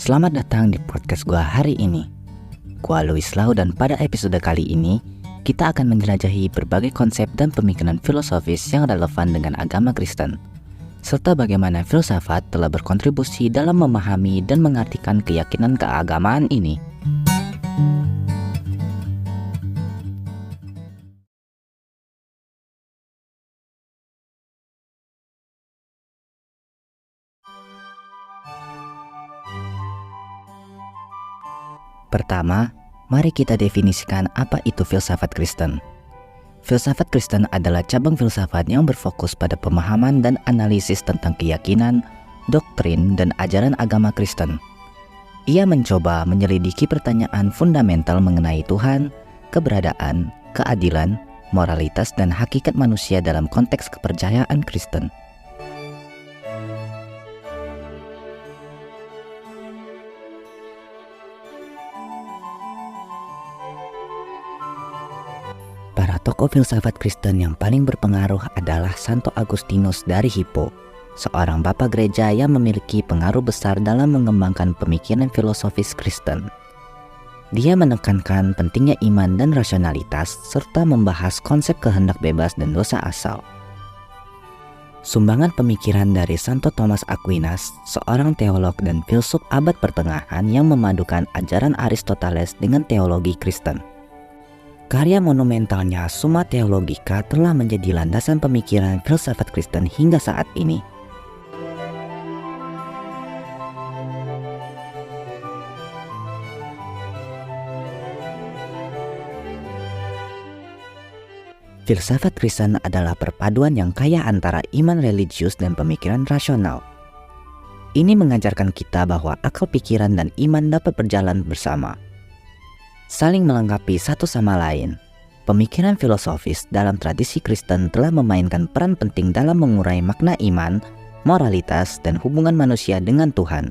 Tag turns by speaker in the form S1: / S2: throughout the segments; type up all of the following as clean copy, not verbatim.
S1: Selamat datang di podcast gua hari ini. Gua Louis Lau, dan pada episode kali ini kita akan menjelajahi berbagai konsep dan pemikiran filosofis yang relevan dengan agama Kristen, serta bagaimana filsafat telah berkontribusi dalam memahami dan mengartikan keyakinan keagamaan ini. Pertama, mari kita definisikan apa itu filsafat Kristen. Filsafat Kristen adalah cabang filsafat yang berfokus pada pemahaman dan analisis tentang keyakinan, doktrin, dan ajaran agama Kristen. Ia mencoba menyelidiki pertanyaan fundamental mengenai Tuhan, keberadaan, keadilan, moralitas, dan hakikat manusia dalam konteks kepercayaan Kristen. Para tokoh filsafat Kristen yang paling berpengaruh adalah Santo Agustinus dari Hippo, seorang bapak gereja yang memiliki pengaruh besar dalam mengembangkan pemikiran filosofis Kristen. Dia menekankan pentingnya iman dan rasionalitas, serta membahas konsep kehendak bebas dan dosa asal. Sumbangan pemikiran dari Santo Thomas Aquinas, seorang teolog dan filsuf abad pertengahan yang memadukan ajaran Aristoteles dengan teologi Kristen. Karya monumentalnya Summa Theologica telah menjadi landasan pemikiran filsafat Kristen hingga saat ini. Filsafat Kristen adalah perpaduan yang kaya antara iman religius dan pemikiran rasional. Ini mengajarkan kita bahwa akal pikiran dan iman dapat berjalan bersama, saling melengkapi satu sama lain. Pemikiran filosofis dalam tradisi Kristen telah memainkan peran penting dalam mengurai makna iman, moralitas, dan hubungan manusia dengan Tuhan.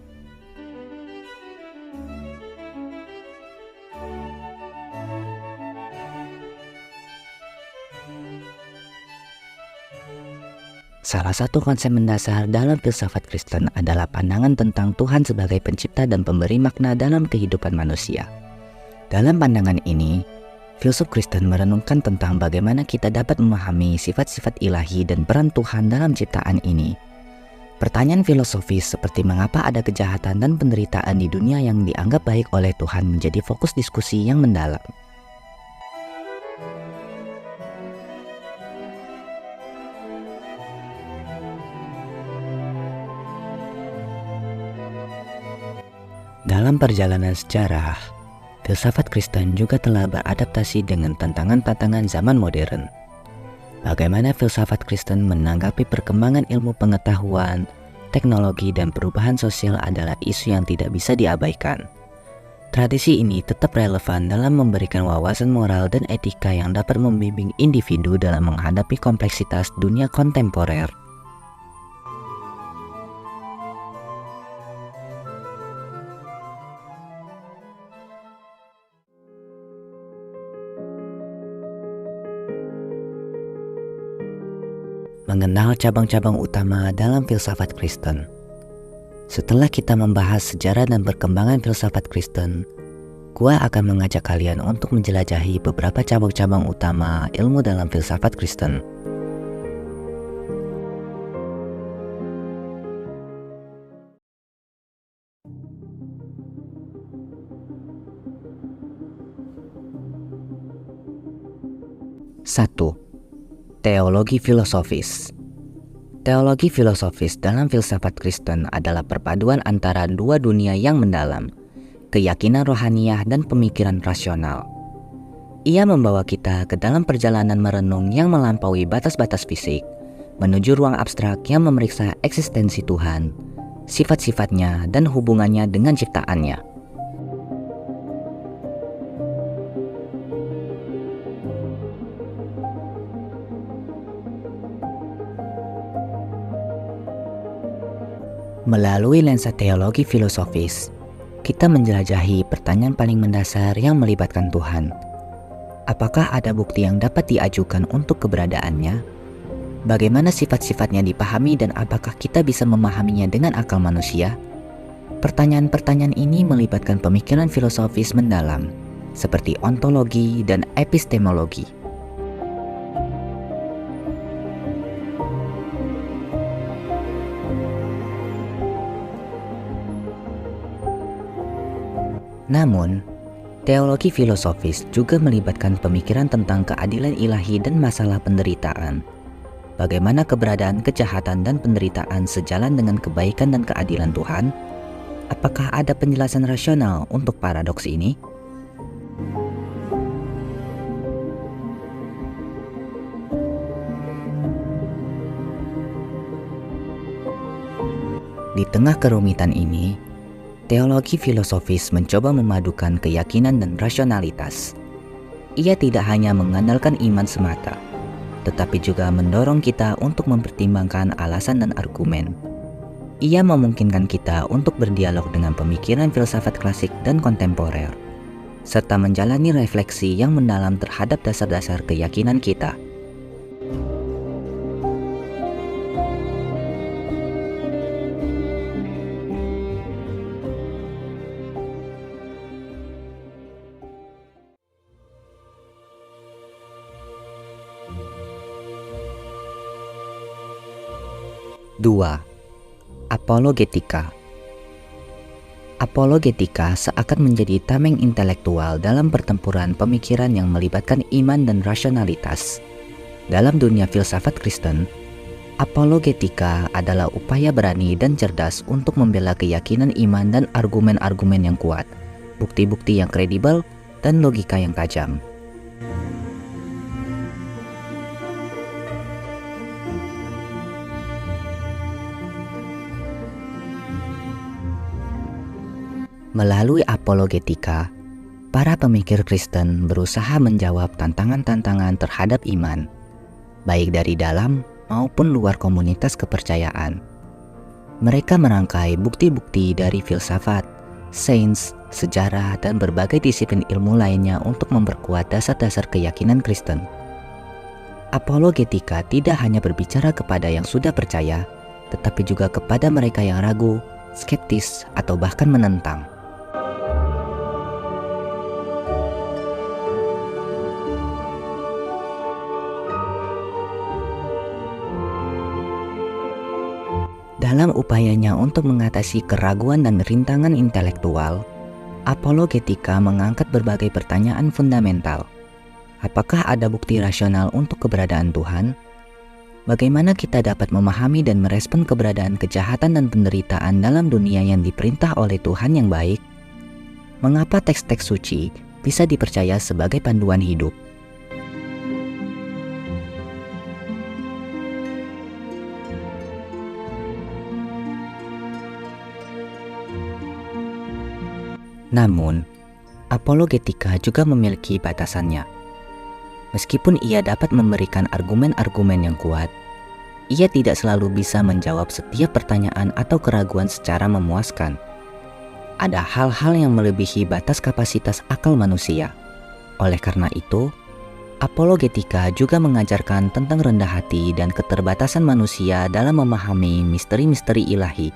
S1: Salah satu konsep mendasar dalam filsafat Kristen adalah pandangan tentang Tuhan sebagai pencipta dan pemberi makna dalam kehidupan manusia. Dalam pandangan ini, filsuf Kristen merenungkan tentang bagaimana kita dapat memahami sifat-sifat ilahi dan peran Tuhan dalam ciptaan ini. Pertanyaan filosofis seperti mengapa ada kejahatan dan penderitaan di dunia yang dianggap baik oleh Tuhan menjadi fokus diskusi yang mendalam. Dalam perjalanan sejarah, filsafat Kristen juga telah beradaptasi dengan tantangan-tantangan zaman modern. Bagaimana filsafat Kristen menanggapi perkembangan ilmu pengetahuan, teknologi, dan perubahan sosial adalah isu yang tidak bisa diabaikan. Tradisi ini tetap relevan dalam memberikan wawasan moral dan etika yang dapat membimbing individu dalam menghadapi kompleksitas dunia kontemporer. Mengenal cabang-cabang utama dalam filsafat Kristen. Setelah kita membahas sejarah dan perkembangan filsafat Kristen, gua akan mengajak kalian untuk menjelajahi beberapa cabang-cabang utama ilmu dalam filsafat Kristen. Satu, teologi filosofis. Teologi filosofis dalam filsafat Kristen adalah perpaduan antara dua dunia yang mendalam, keyakinan rohaniah dan pemikiran rasional. Ia membawa kita ke dalam perjalanan merenung yang melampaui batas-batas fisik, menuju ruang abstrak yang memeriksa eksistensi Tuhan, sifat-sifatnya, dan hubungannya dengan ciptaannya. Melalui lensa teologi filosofis, kita menjelajahi pertanyaan paling mendasar yang melibatkan Tuhan. Apakah ada bukti yang dapat diajukan untuk keberadaannya? Bagaimana sifat-sifatnya dipahami dan apakah kita bisa memahaminya dengan akal manusia? Pertanyaan-pertanyaan ini melibatkan pemikiran filosofis mendalam, seperti ontologi dan epistemologi. Namun, teologi filosofis juga melibatkan pemikiran tentang keadilan ilahi dan masalah penderitaan. Bagaimana keberadaan kejahatan dan penderitaan sejalan dengan kebaikan dan keadilan Tuhan? Apakah ada penjelasan rasional untuk paradoks ini? Di tengah kerumitan ini, teologi filosofis mencoba memadukan keyakinan dan rasionalitas. Ia tidak hanya mengandalkan iman semata, tetapi juga mendorong kita untuk mempertimbangkan alasan dan argumen. Ia memungkinkan kita untuk berdialog dengan pemikiran filsafat klasik dan kontemporer, serta menjalani refleksi yang mendalam terhadap dasar-dasar keyakinan kita. Dua, apologetika. Apologetika seakan menjadi tameng intelektual dalam pertempuran pemikiran yang melibatkan iman dan rasionalitas. Dalam dunia filsafat Kristen, apologetika adalah upaya berani dan cerdas untuk membela keyakinan iman dan argumen-argumen yang kuat, bukti-bukti yang kredibel, dan logika yang tajam. Melalui apologetika, para pemikir Kristen berusaha menjawab tantangan-tantangan terhadap iman, baik dari dalam maupun luar komunitas kepercayaan. Mereka merangkai bukti-bukti dari filsafat, sains, sejarah, dan berbagai disiplin ilmu lainnya untuk memperkuat dasar-dasar keyakinan Kristen. Apologetika tidak hanya berbicara kepada yang sudah percaya, tetapi juga kepada mereka yang ragu, skeptis, atau bahkan menentang. Dalam upayanya untuk mengatasi keraguan dan rintangan intelektual, apologetika mengangkat berbagai pertanyaan fundamental. Apakah ada bukti rasional untuk keberadaan Tuhan? Bagaimana kita dapat memahami dan merespon keberadaan kejahatan dan penderitaan dalam dunia yang diperintah oleh Tuhan yang baik? Mengapa teks-teks suci bisa dipercaya sebagai panduan hidup? Namun, apologetika juga memiliki batasannya. Meskipun ia dapat memberikan argumen-argumen yang kuat, ia tidak selalu bisa menjawab setiap pertanyaan atau keraguan secara memuaskan. Ada hal-hal yang melebihi batas kapasitas akal manusia. Oleh karena itu, apologetika juga mengajarkan tentang rendah hati dan keterbatasan manusia dalam memahami misteri-misteri ilahi.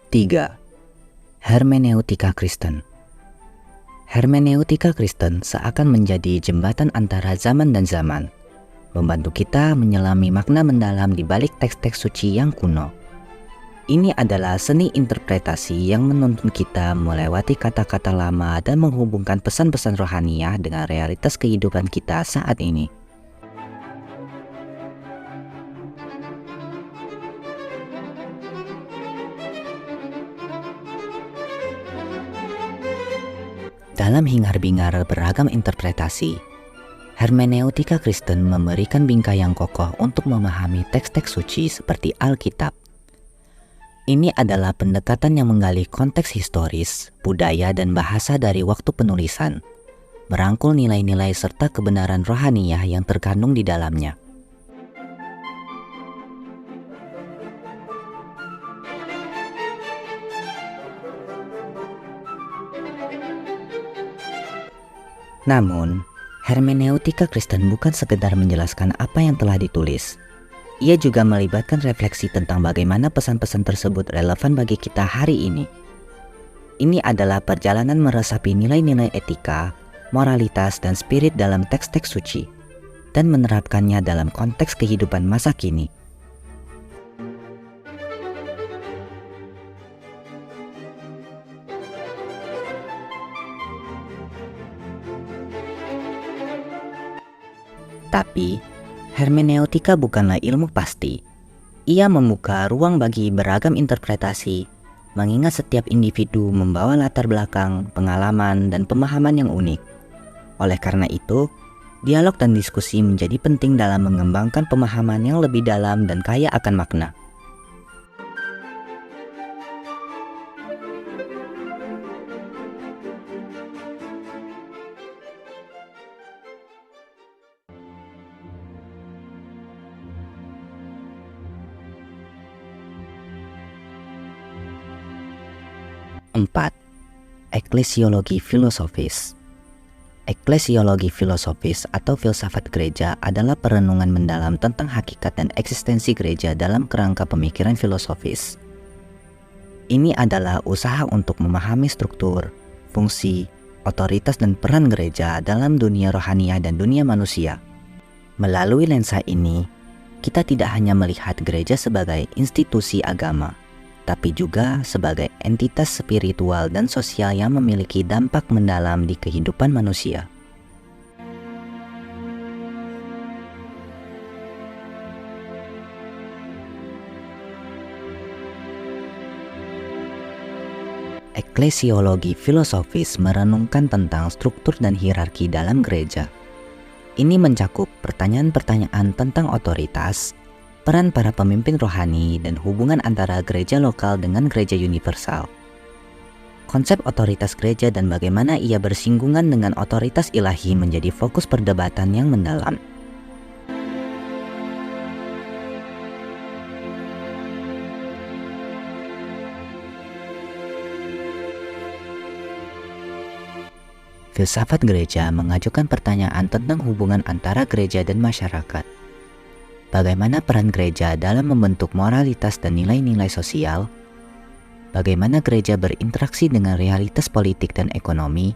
S1: Tiga, hermeneutika Kristen. Hermeneutika Kristen seakan menjadi jembatan antara zaman dan zaman, membantu kita menyelami makna mendalam di balik teks-teks suci yang kuno. Ini adalah seni interpretasi yang menuntun kita melewati kata-kata lama dan menghubungkan pesan-pesan rohaniah dengan realitas kehidupan kita saat ini. Dalam hingar-bingar beragam interpretasi, hermeneutika Kristen memberikan bingkai yang kokoh untuk memahami teks-teks suci seperti Alkitab. Ini adalah pendekatan yang menggali konteks historis, budaya, dan bahasa dari waktu penulisan, merangkul nilai-nilai serta kebenaran rohaniah yang terkandung di dalamnya. Namun, hermeneutika Kristen bukan sekedar menjelaskan apa yang telah ditulis. Ia juga melibatkan refleksi tentang bagaimana pesan-pesan tersebut relevan bagi kita hari ini. Ini adalah perjalanan meresapi nilai-nilai etika, moralitas, dan spirit dalam teks-teks suci, dan menerapkannya dalam konteks kehidupan masa kini. Tapi, hermeneutika bukanlah ilmu pasti. Ia membuka ruang bagi beragam interpretasi, mengingat setiap individu membawa latar belakang, pengalaman, dan pemahaman yang unik. Oleh karena itu, dialog dan diskusi menjadi penting dalam mengembangkan pemahaman yang lebih dalam dan kaya akan makna. Empat, eklesiologi filosofis. Eklesiologi filosofis atau filsafat gereja adalah perenungan mendalam tentang hakikat dan eksistensi gereja dalam kerangka pemikiran filosofis. Ini adalah usaha untuk memahami struktur, fungsi, otoritas dan peran gereja dalam dunia rohania dan dunia manusia. Melalui lensa ini, kita tidak hanya melihat gereja sebagai institusi agama, tapi juga sebagai entitas spiritual dan sosial yang memiliki dampak mendalam di kehidupan manusia. Eklesiologi filosofis merenungkan tentang struktur dan hierarki dalam gereja. Ini mencakup pertanyaan-pertanyaan tentang otoritas, peran para pemimpin rohani, dan hubungan antara gereja lokal dengan gereja universal. Konsep otoritas gereja dan bagaimana ia bersinggungan dengan otoritas ilahi menjadi fokus perdebatan yang mendalam. Filsafat gereja mengajukan pertanyaan tentang hubungan antara gereja dan masyarakat. Bagaimana peran gereja dalam membentuk moralitas dan nilai-nilai sosial? Bagaimana gereja berinteraksi dengan realitas politik dan ekonomi?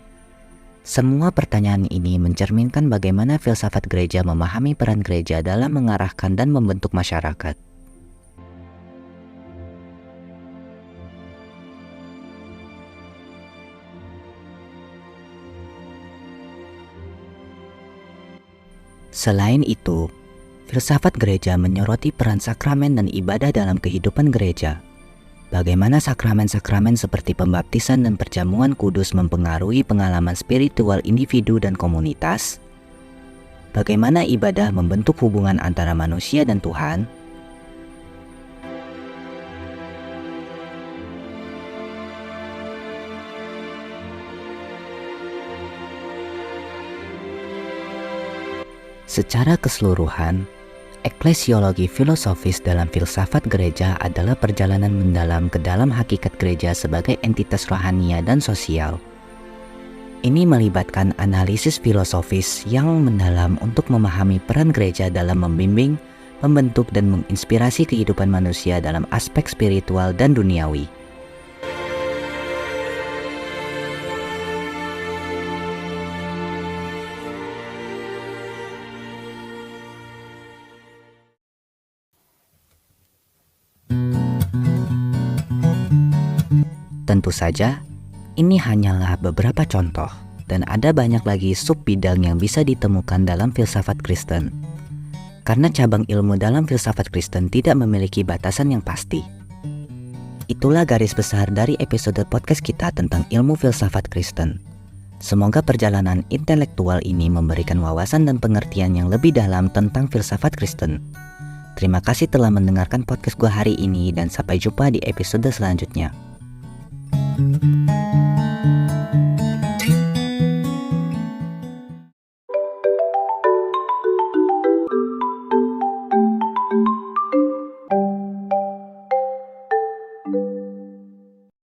S1: Semua pertanyaan ini mencerminkan bagaimana filsafat gereja memahami peran gereja dalam mengarahkan dan membentuk masyarakat. Selain itu, filsafat gereja menyoroti peran sakramen dan ibadah dalam kehidupan gereja. Bagaimana sakramen-sakramen seperti pembaptisan dan perjamuan kudus mempengaruhi pengalaman spiritual individu dan komunitas? Bagaimana ibadah membentuk hubungan antara manusia dan Tuhan? Secara keseluruhan, eklesiologi filosofis dalam filsafat gereja adalah perjalanan mendalam ke dalam hakikat gereja sebagai entitas rohania dan sosial. Ini melibatkan analisis filosofis yang mendalam untuk memahami peran gereja dalam membimbing, membentuk, dan menginspirasi kehidupan manusia dalam aspek spiritual dan duniawi. Tentu saja, ini hanyalah beberapa contoh, dan ada banyak lagi sub-bidang yang bisa ditemukan dalam filsafat Kristen. Karena cabang ilmu dalam filsafat Kristen tidak memiliki batasan yang pasti. Itulah garis besar dari episode podcast kita tentang ilmu filsafat Kristen. Semoga perjalanan intelektual ini memberikan wawasan dan pengertian yang lebih dalam tentang filsafat Kristen. Terima kasih telah mendengarkan podcast gue hari ini, dan sampai jumpa di episode selanjutnya.